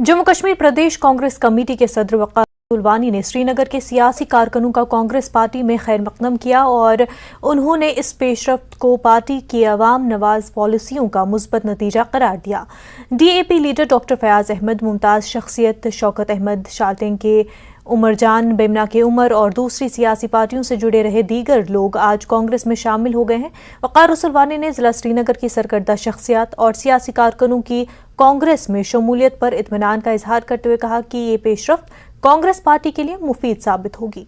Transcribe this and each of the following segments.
जम्मू कश्मीर प्रदेश Congress committee के सदर वक़ार रसूल ने श्रीनगर के सियासी कारकुनों का कांग्रेस पार्टी में खैर मकदम किया और उन्होंने इस पेशरफ्त को पार्टी की अवाम नवाज पॉलिसियों का मुस्बत नतीजा करार दिया। DAP leader doctor Fayaz Ahmad, मुमताज़ शख्सियत शौकत अहमद, शालटेंग के उमरजान, बेमना के उमर और दूसरी सियासी पार्टियों से जुड़े रहे दीगर लोग आज कांग्रेस में शामिल हो गए हैं। वक़ार रसूल ने जिला श्रीनगर की सरकर्दा शख्सियात और सियासी कारकुनों की कांग्रेस में शमूलियत पर इत्मीनान का इजहार करते हुए कहा कि ये पेशरफ्त कांग्रेस पार्टी के लिए मुफीद साबित होगी।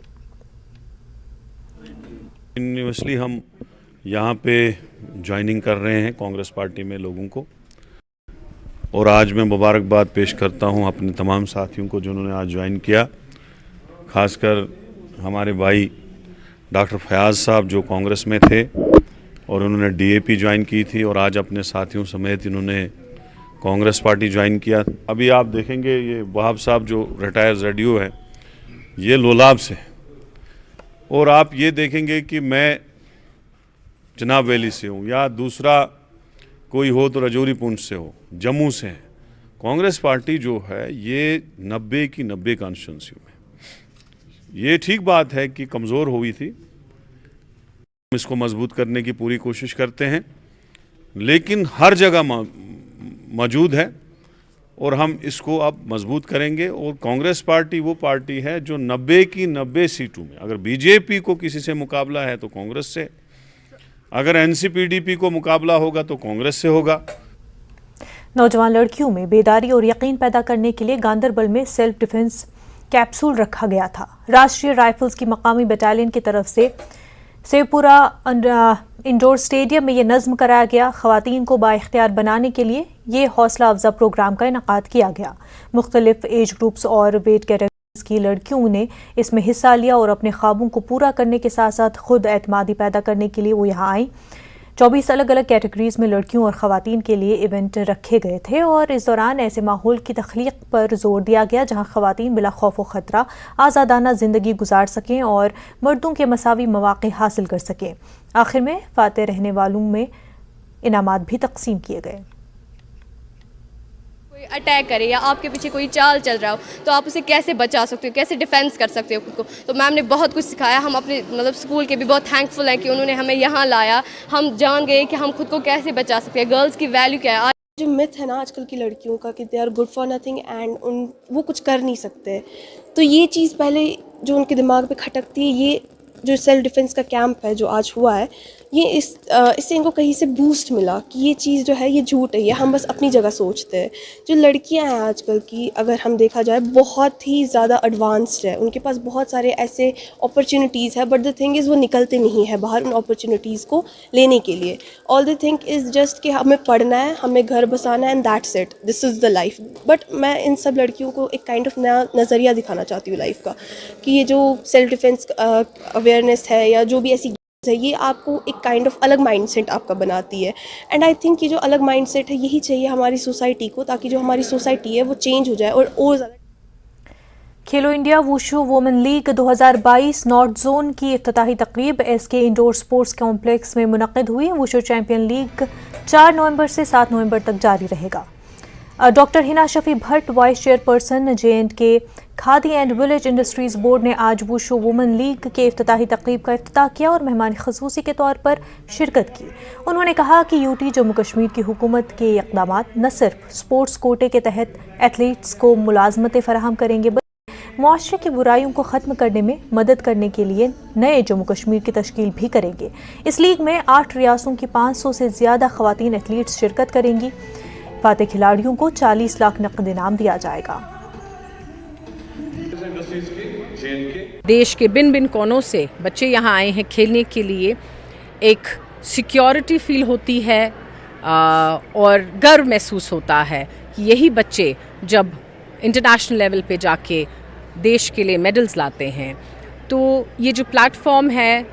यूनिवर्सली हम यहाँ पे ज्वाइनिंग कर रहे हैं कांग्रेस पार्टी में लोगों को, और आज मैं मुबारकबाद पेश करता हूँ अपने तमाम साथियों को जिन्होंने आज ज्वाइन किया। खासकर हमारे भाई डॉक्टर फयाज साहब जो कांग्रेस में थे और उन्होंने DAP ज्वाइन की थी, और आज अपने साथियों समेत इन्होंने कांग्रेस पार्टी ज्वाइन किया। अभी आप देखेंगे ये वहाब साहब जो रिटायर ZDO है, ये लोलाब से, और आप ये देखेंगे कि मैं जनाब वैली से हूँ या दूसरा कोई हो तो रजौरी पुंछ से हो, जम्मू से है। कांग्रेस पार्टी जो है ये 90 की 90 कॉन्स्टिट्यूंसी में, ये ठीक बात है कि कमज़ोर हुई थी, हम इसको मजबूत करने की पूरी कोशिश करते हैं, लेकिन हर जगह मौजूद है और हम इसको अब मजबूत करेंगे। और कांग्रेस पार्टी वो पार्टी है जो 90 की 90 सीटों में, अगर BJP को किसी से मुकाबला है तो कांग्रेस से, अगर NCPDP को मुकाबला होगा तो कांग्रेस से होगा। नौजवान लड़कियों में बेदारी और यकीन पैदा करने के लिए गांदरबल में सेल्फ डिफेंस कैप्सूल रखा गया था। राष्ट्रीय राइफल्स की मकामी बटालियन की तरफ से सेवपुरा इंडोर स्टेडियम में ये नज़्म कराया गया। ख़वातीन को बाइख्तियार बनाने के लिए ये हौसला अफजा प्रोग्राम का इनकाद किया गया। मुख्तलिफ एज ग्रुप्स और वेट कैटेगरीज की लड़कियों ने इसमें हिस्सा लिया और अपने ख्वाबों को पूरा करने के साथ साथ खुद एतमादी पैदा करने के लिए वो यहाँ आई। 24 अलग अलग कैटेगरीज में लड़कियों और ख़वातीन के लिए इवेंट रखे गए थे और इस दौरान ऐसे माहौल की तख्लीक पर जोर दिया गया जहां ख़वातीन बिला खौफ व ख़तरा आज़ादाना ज़िंदगी गुजार सकें और मर्दों के मसावी मौक़े हासिल कर सकें। आखिर में फातेह रहने वालों में इनामात भी तकसीम किए गए। कोई अटैक करे या आपके पीछे कोई चाल चल रहा हो तो आप उसे कैसे बचा सकते हो, कैसे डिफेंस कर सकते हो खुद को। तो मैम ने बहुत कुछ सिखाया। हम अपने स्कूल के भी बहुत थैंकफुल हैं कि उन्होंने हमें यहाँ लाया। हम जान गए कि हम खुद को कैसे बचा सकते हैं, गर्ल्स की वैल्यू क्या है। जो मिथ है ना आजकल की लड़कियों का कि they are good for nothing and वो कुछ कर नहीं सकते, तो ये चीज़ पहले जो उनके दिमाग पे खटकती है, ये जो सेल्फ डिफेंस का कैंप है जो आज हुआ है, ये इससे इनको कहीं से बूस्ट मिला कि ये चीज़ जो है ये झूठ है, ये हम बस अपनी जगह सोचते हैं। जो लड़कियां हैं आजकल की, अगर हम देखा जाए, बहुत ही ज़्यादा एडवांस्ड है, उनके पास बहुत सारे ऐसे अपॉर्चुनिटीज़ है, बट द थिंग इज़ वो निकलते नहीं है बाहर उन अपॉर्चुनिटीज़ को लेने के लिए। All the thing is just कि हमें पढ़ना है, हमें घर बसाना है and that's it, this is the life. But मैं इन सब लड़कियों को एक काइंड ऑफ नया नज़रिया दिखाना चाहती हूँ लाइफ का, कि ये जो सेल्फ डिफेंस अवेयरनेस है या जो भी ऐसी है, ये आपको एक काइंड ऑफ अलग माइंडसेट आपका बनाती है। एंड आई थिंक ये जो अलग माइंडसेट है यही चाहिए हमारी सोसाइटी को, ताकि जो हमारी सोसाइटी है वो चेंज हो जाए और ज़्यादा। खेलो India wushu women league 2022 north zone की इफ्तिताही तकरीब SK इंडोर स्पोर्ट्स कॉम्प्लेक्स में मुनक्किद हुई। वुशु चैंपियन लीग 4 नवंबर से 7 नवंबर तक जारी रहेगा। Doctor Hina Shafi Bhatt, vice chairperson J&K khadi and village industries board ने आज वुशु वुमेन लीग के इफ्तिताही तकरीब का इफ्तिताह किया और मेहमान खसूसी के तौर पर शिरकत की। उन्होंने कहा कि UT जम्मू कश्मीर की हुकूमत के इक़दामात न सिर्फ स्पोर्ट्स कोटे के तहत एथलीट्स को मुलाजमतें फराहम करेंगे, बल्कि मुआशरे की बुराइयों को ख़त्म करने में मदद करने के लिए नए जम्मू कश्मीर की तश्कील भी करेंगे। इस लीग में 8 रियासतों की 500 से ज़्यादा ख़वातीन एथलीट्स शिरकत करेंगी। फातेह खिलाड़ियों को 40 लाख नकद इनाम दिया जाएगा। देश के बिन बिन कोनों से बच्चे यहाँ आए हैं खेलने के लिए। एक सिक्योरिटी फील होती है और गर्व महसूस होता है कि यही बच्चे जब इंटरनेशनल लेवल पे जाके देश के लिए मेडल्स लाते हैं, तो ये जो प्लेटफॉर्म है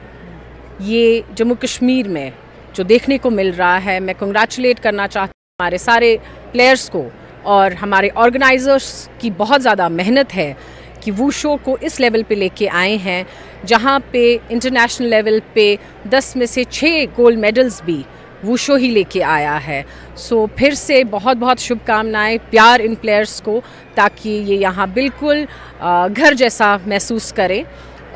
ये जम्मू कश्मीर में जो देखने को मिल रहा है, मैं कंग्रेचुलेट करना चाहती हूँ हमारे सारे प्लेयर्स को और हमारे ऑर्गेनाइजर्स की बहुत ज़्यादा मेहनत है कि वुशु को इस लेवल पे लेके आए हैं जहाँ पे इंटरनेशनल लेवल पे 10 में से 6 गोल्ड मेडल्स भी वुशो ही लेके आया है। सो फिर से बहुत बहुत शुभकामनाएं, प्यार इन प्लेयर्स को, ताकि ये यहाँ बिल्कुल घर जैसा महसूस करें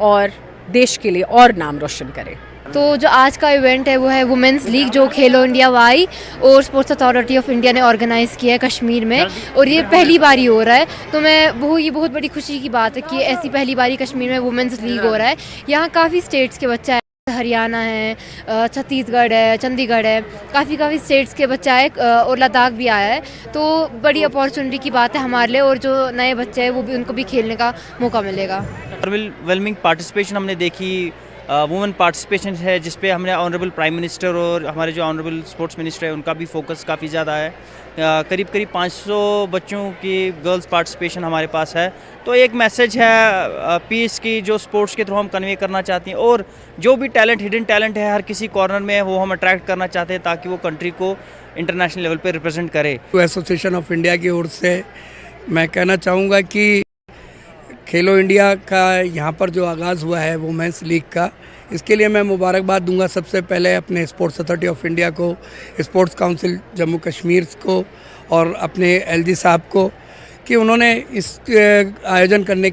और देश के लिए और नाम रोशन करें। तो जो आज का इवेंट है वो है वुमेंस लीग, जो खेलो इंडिया वाई और स्पोर्ट्स अथॉरिटी ऑफ इंडिया ने ऑर्गेनाइज़ किया है कश्मीर में, और ये पहली बार ही हो रहा है। तो ये बहुत बड़ी खुशी की बात है कि ऐसी पहली बारी कश्मीर में वुमेंस लीग हो रहा है। यहाँ काफ़ी स्टेट्स के बच्चे, हरियाणा है, छत्तीसगढ़ है, चंडीगढ़ है, काफ़ी स्टेट्स के बच्चे आए और लद्दाख भी आया है। तो बड़ी अपॉर्चुनिटी की बात है हमारे लिए, और जो नए बच्चे हैं वो भी, उनको भी खेलने का मौका मिलेगा। ओवरवेलमिंग पार्टिसिपेशन हमने देखी, वुमेन पार्टिसिपेशन है जिसपे हमने ऑनरेबल प्राइम मिनिस्टर और हमारे जो ऑनरेबल स्पोर्ट्स मिनिस्टर है उनका भी फोकस काफ़ी ज़्यादा है। करीब 500 बच्चों की गर्ल्स पार्टिसिपेशन हमारे पास है। तो एक मैसेज है पीस की, जो स्पोर्ट्स के थ्रू हम कन्वे करना चाहते हैं, और जो भी टैलेंट, हिडन टैलेंट है हर किसी कॉर्नर में है, वो हम अट्रैक्ट करना चाहते हैं ताकि वो कंट्री को इंटरनेशनल लेवल पे रिप्रेजेंट करे। एसोसिएशन ऑफ इंडिया की ओर से मैं कहना चाहूँगा कि खेलो इंडिया का यहाँ पर जो आगाज़ हुआ है वुमेंस लीग का, इसके लिए मैं मुबारकबाद दूंगा सबसे पहले अपने स्पोर्ट्स अथॉरिटी ऑफ इंडिया को, स्पोर्ट्स काउंसिल जम्मू कश्मीर को और अपने एलजी साहब को, कि उन्होंने इस आयोजन करने